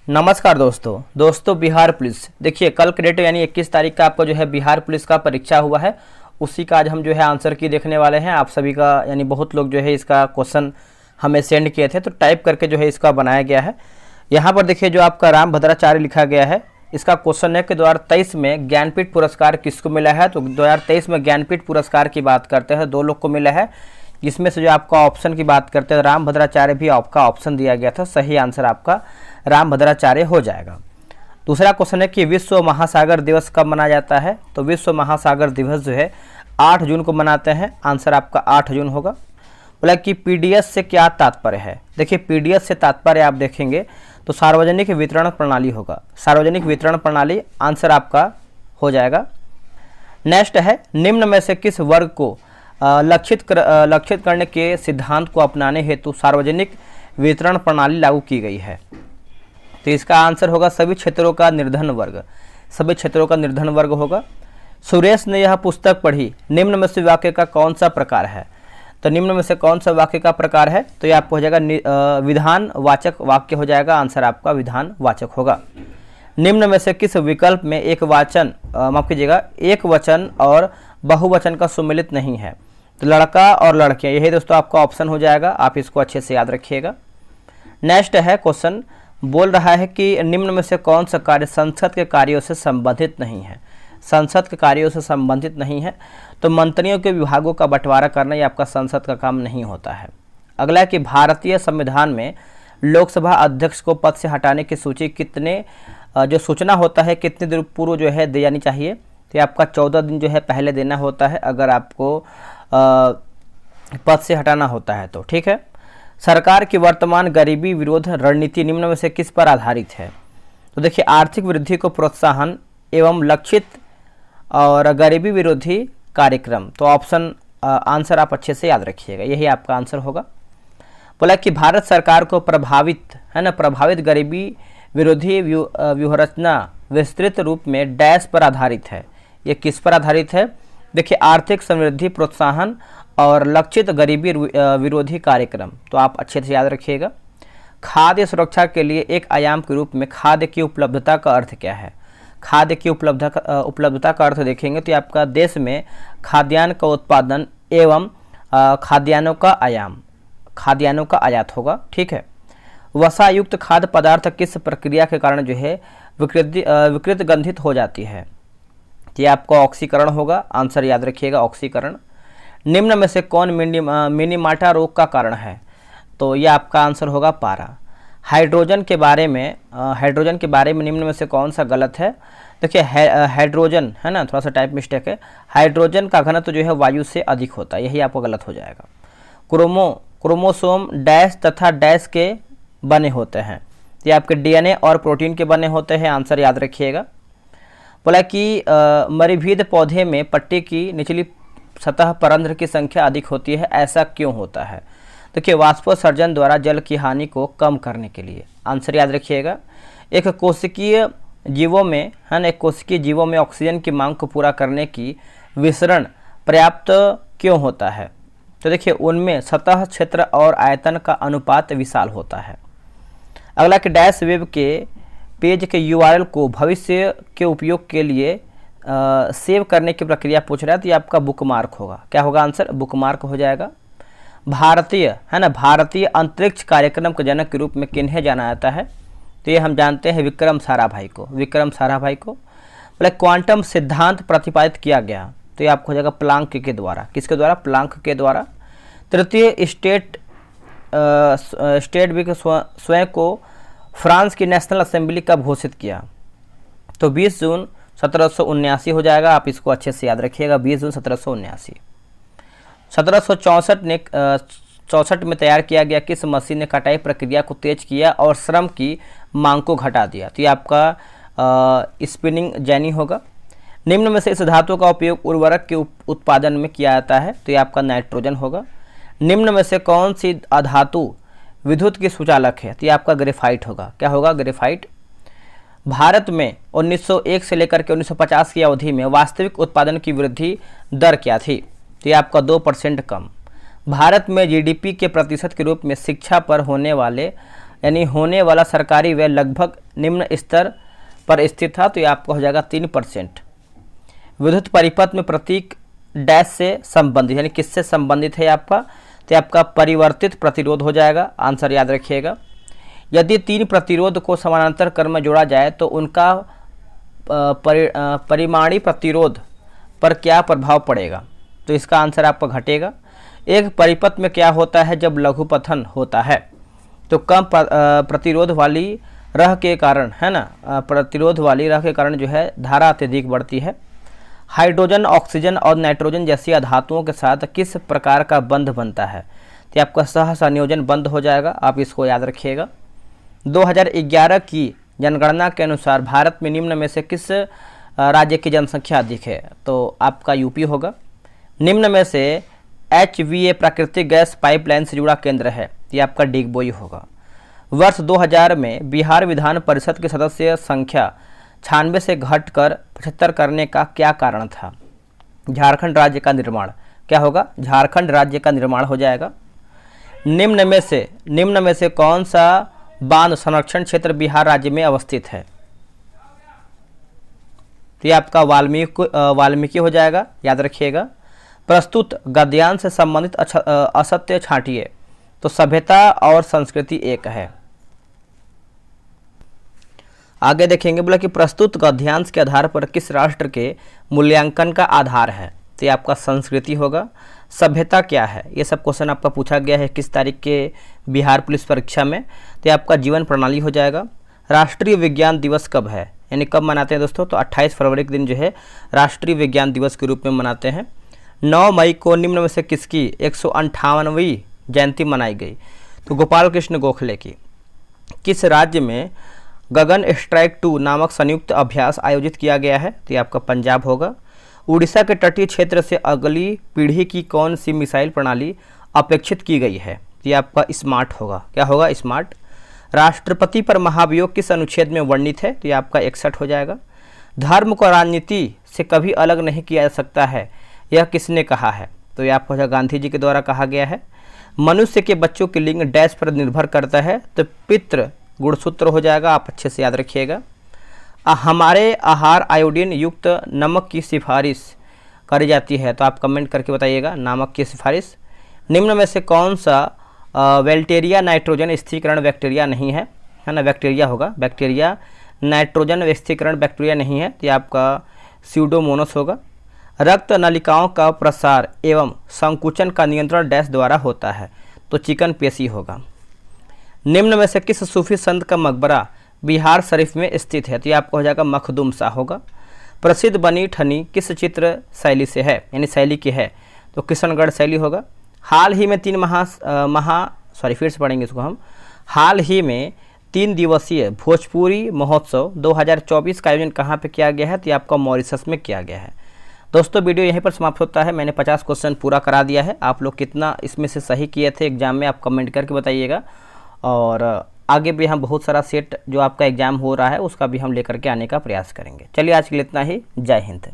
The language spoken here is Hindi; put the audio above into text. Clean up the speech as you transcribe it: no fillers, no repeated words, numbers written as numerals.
नमस्कार दोस्तों बिहार पुलिस देखिए कल के डेट यानी 21 तारीख का आपको जो है बिहार पुलिस का परीक्षा हुआ है। उसी का आज हम जो है आंसर की देखने वाले हैं। आप सभी का यानी बहुत लोग जो है इसका क्वेश्चन हमें सेंड किए थे तो टाइप करके जो है इसका बनाया गया है। यहाँ पर देखिए जो आपका राम भद्राचार्य लिखा गया है, इसका क्वेश्चन है कि 2023 में ज्ञानपीठ पुरस्कार किसको मिला है। तो 2023 में ज्ञानपीठ पुरस्कार की बात करते हैं, 2 लोग को मिला है। इसमें से जो आपका ऑप्शन की बात करते हैं राम भद्राचार्य भी आपका ऑप्शन दिया गया था, सही आंसर आपका राम भद्राचार्य हो जाएगा। दूसरा क्वेश्चन है कि विश्व महासागर दिवस कब मनाया जाता है। तो विश्व महासागर दिवस जो है 8 जून को मनाते हैं, आंसर आपका 8 जून होगा। बोला कि पीडीएस से क्या तात्पर्य है। देखिए पीडीएस से तात्पर्य आप देखेंगे तो सार्वजनिक वितरण प्रणाली होगा, सार्वजनिक वितरण प्रणाली आंसर आपका हो जाएगा। नेक्स्ट है निम्न में से किस वर्ग को लक्षित करने के सिद्धांत को अपनाने हेतु सार्वजनिक वितरण प्रणाली लागू की गई है। तो इसका आंसर होगा सभी क्षेत्रों का निर्धन वर्ग, सभी क्षेत्रों का निर्धन वर्ग होगा। सुरेश ने यह पुस्तक पढ़ी, निम्न में से वाक्य का कौन सा प्रकार है। तो निम्न में से कौन सा वाक्य का प्रकार है, तो ये आपको हो जाएगा विधान वाचक वाक्य हो जाएगा, आंसर आपका विधान वाचक होगा। निम्न में से किस विकल्प में एक वचन माफ कीजिएगा एक वचन और बहुवचन का सुमेलित नहीं है। तो लड़का और लड़कियां, यही दोस्तों आपका ऑप्शन हो जाएगा, आप इसको अच्छे से याद रखिएगा। नेक्स्ट है क्वेश्चन बोल रहा है कि निम्न में से कौन सा कार्य संसद के कार्यों से संबंधित नहीं है। संसद के कार्यों से संबंधित नहीं है तो मंत्रियों के विभागों का बंटवारा करना ये आपका संसद का काम नहीं होता है। अगला है कि भारतीय संविधान में लोकसभा अध्यक्ष को पद से हटाने की सूची कितने जो सूचना होता है कितने दिन पूर्व जो है दी जानी चाहिए। तो आपका 14 दिन जो है पहले देना होता है अगर आपको पद से हटाना होता है तो ठीक है। सरकार की वर्तमान गरीबी विरोध रणनीति निम्न में से किस पर आधारित है। तो देखिए आर्थिक वृद्धि को प्रोत्साहन एवं लक्षित और गरीबी विरोधी कार्यक्रम। तो ऑप्शन आंसर आप अच्छे से याद रखिएगा, यही आपका आंसर होगा। बोला कि भारत सरकार को प्रभावित गरीबी विरोधी व्यूहरचना विस्तृत रूप में डैश पर आधारित है। ये किस पर आधारित है। देखिए आर्थिक समृद्धि प्रोत्साहन और लक्षित गरीबी विरोधी कार्यक्रम। तो आप अच्छे से याद रखिएगा। खाद्य सुरक्षा के लिए एक आयाम के रूप में खाद्य की उपलब्धता का अर्थ क्या है। खाद्य की उपलब्धता का अर्थ देखेंगे तो आपका देश में खाद्यान्न का उत्पादन एवं खाद्यान्नों का आयात होगा, ठीक है। वसा युक्त खाद्य पदार्थ किस प्रक्रिया के कारण जो है विकृत गंधित हो जाती है। ये आपका ऑक्सीकरण होगा, आंसर याद रखिएगा ऑक्सीकरण। निम्न में से कौन मिनीमाटा रोग का कारण है। तो यह आपका आंसर होगा पारा। हाइड्रोजन के बारे में निम्न में से कौन सा गलत है। देखिए हाइड्रोजन है ना, थोड़ा सा टाइप मिस्टेक है। हाइड्रोजन का घनत्व जो है वायु से अधिक होता है, यही आपको गलत हो जाएगा। क्रोमोसोम डैश तथा डैश के बने होते हैं। ये आपके डीएनए और प्रोटीन के बने होते हैं, आंसर याद रखिएगा। बोला कि मरीभीद पौधे में पत्ती की निचली सतह पर रंध्र की संख्या अधिक होती है, ऐसा क्यों होता है। देखिए वाष्पोत्सर्जन द्वारा जल की हानि को कम करने के लिए, आंसर याद रखिएगा। एक कोशिकीय जीवों में ऑक्सीजन की मांग को पूरा करने की विसरण पर्याप्त क्यों होता है। तो देखिए उनमें सतह क्षेत्र और आयतन का अनुपात विशाल होता है। अगला कि डैश वेब के पेज के यूआरएल को भविष्य के उपयोग के लिए सेव करने की प्रक्रिया पूछ रहा है। तो ये आपका बुकमार्क होगा, क्या होगा आंसर बुकमार्क हो जाएगा। भारतीय अंतरिक्ष कार्यक्रम के जनक के रूप में किन्हें जाना जाता है। तो ये हम जानते हैं विक्रम साराभाई को। बोले क्वांटम सिद्धांत प्रतिपादित किया गया। तो ये आपको हो जाएगा प्लांक के द्वारा, किसके द्वारा, प्लांक के द्वारा। तृतीय स्टेट भी स्वयं को फ्रांस की नेशनल असेंबली कब घोषित किया। तो 20 जून 1779 हो जाएगा, आप इसको अच्छे से याद रखिएगा, 20 जून 1779। 1764 में तैयार किया गया किस मशीन ने कटाई प्रक्रिया को तेज किया और श्रम की मांग को घटा दिया। तो ये आपका स्पिनिंग जेनी होगा। निम्न में से इस धातु का उपयोग उर्वरक के उत्पादन में किया जाता है। तो ये आपका नाइट्रोजन होगा। निम्न में से कौन सी अधातु विद्युत की सुचालक है। तो ये आपका ग्रेफाइट होगा, क्या होगा ग्रेफाइट। भारत में 1901 से लेकर के 1950 की अवधि में वास्तविक उत्पादन की वृद्धि दर क्या थी। तो ये आपका 2% कम। भारत में जीडीपी के प्रतिशत के रूप में शिक्षा पर होने वाले यानी होने वाला सरकारी व्यय लगभग निम्न स्तर पर स्थित था, तो ये आपका हो जाएगा 3%। विद्युत परिपथ में प्रतीक डैश से संबंधित, यानी किससे संबंधित है आपका, तो आपका परिवर्तित प्रतिरोध हो जाएगा, आंसर याद रखिएगा। यदि 3 प्रतिरोध को समानांतर क्रम में जोड़ा जाए तो उनका परिमाणी प्रतिरोध पर क्या प्रभाव पड़ेगा, तो इसका आंसर आपका घटेगा। एक परिपथ में क्या होता है जब लघुपथन होता है, तो कम प्रतिरोध वाली रह के कारण, है ना, प्रतिरोध वाली रह के कारण जो है धारा अत्यधिक बढ़ती है। हाइड्रोजन, ऑक्सीजन और नाइट्रोजन जैसी धातुओं के साथ किस प्रकार का बंध बनता है, तो आपका सह संयोजन बंध हो जाएगा, आप इसको याद रखिएगा। 2011 की जनगणना के अनुसार भारत में निम्न में से किस राज्य की जनसंख्या अधिक है, तो आपका यूपी होगा। निम्न में से HVA प्राकृतिक गैस पाइपलाइन से जुड़ा केंद्र है, ये आपका डिगबोई होगा। वर्ष 2000 में बिहार विधान परिषद के सदस्य संख्या 96 से घटकर 75 करने का क्या कारण था, झारखंड राज्य का निर्माण, क्या होगा, झारखंड राज्य का निर्माण हो जाएगा। निम्न में से कौन सा बांध संरक्षण क्षेत्र बिहार राज्य में अवस्थित है, तो ये आपका वाल्मीकि हो जाएगा, याद रखिएगा। प्रस्तुत गद्यांश से संबंधित असत्य छांटिए, तो सभ्यता और संस्कृति एक है। आगे देखेंगे, बोला कि प्रस्तुत गद्यांश के आधार पर किस राष्ट्र के मूल्यांकन का आधार है, तो ये आपका संस्कृति होगा। सभ्यता क्या है, ये सब क्वेश्चन आपका पूछा गया है किस तारीख के बिहार पुलिस परीक्षा में, तो ये आपका जीवन प्रणाली हो जाएगा। राष्ट्रीय विज्ञान दिवस कब है, यानी कब मनाते हैं दोस्तों, तो 28 फरवरी के दिन जो है राष्ट्रीय विज्ञान दिवस के रूप में मनाते हैं। 9 मई को निम्न में से किसकी 158वीं जयंती मनाई गई, तो गोपाल कृष्ण गोखले की। किस राज्य में गगन स्ट्राइक 2 नामक संयुक्त अभ्यास आयोजित किया गया है, तो ये आपका पंजाब होगा। उड़ीसा के तटीय क्षेत्र से अगली पीढ़ी की कौन सी मिसाइल प्रणाली अपेक्षित की गई है, तो ये आपका स्मार्ट होगा, क्या होगा, स्मार्ट। राष्ट्रपति पर महाभियोग किस अनुच्छेद में वर्णित है, तो ये आपका 61 हो जाएगा। धर्म को राजनीति से कभी अलग नहीं किया जा सकता है, यह किसने कहा है, तो ये आपको गांधी जी के द्वारा कहा गया है। मनुष्य के बच्चों के लिंग डैश पर निर्भर करता है, तो पितृ गुणसूत्र हो जाएगा, आप अच्छे से याद रखिएगा। हमारे आहार आयोडीन युक्त नमक की सिफारिश करी जाती है, तो आप कमेंट करके बताइएगा नमक की सिफारिश। निम्न में से कौन सा बैक्टीरिया नाइट्रोजन स्थिरीकरण बैक्टीरिया नहीं है, है ना, बैक्टीरिया होगा, बैक्टीरिया नाइट्रोजन स्थिरीकरण बैक्टीरिया नहीं है, तो आपका स्यूडोमोनास होगा। रक्त नलिकाओं का प्रसार एवं संकुचन का नियंत्रण डैश द्वारा होता है, तो चिकन पेशी होगा। निम्न में से किस सूफी संत का मकबरा बिहार शरीफ में स्थित है, तो ये आपको हो जाएगा मखदूम शाह होगा। प्रसिद्ध बनी ठनी किस चित्र शैली से है, यानी शैली की है, तो किशनगढ़ शैली होगा। हाल ही में हाल ही में 3 दिवसीय भोजपुरी महोत्सव 2024 का आयोजन कहाँ पे किया गया है, तो ये आपका मॉरिशस में किया गया है। दोस्तों वीडियो यहीं पर समाप्त होता है। मैंने 50 क्वेश्चन पूरा करा दिया है। आप लोग कितना इसमें से सही किए थे एग्जाम में, आप कमेंट करके बताइएगा। और आगे भी हम बहुत सारा सेट जो आपका एग्जाम हो रहा है उसका भी हम लेकर के आने का प्रयास करेंगे। चलिए आज के लिए इतना ही। जय हिंद।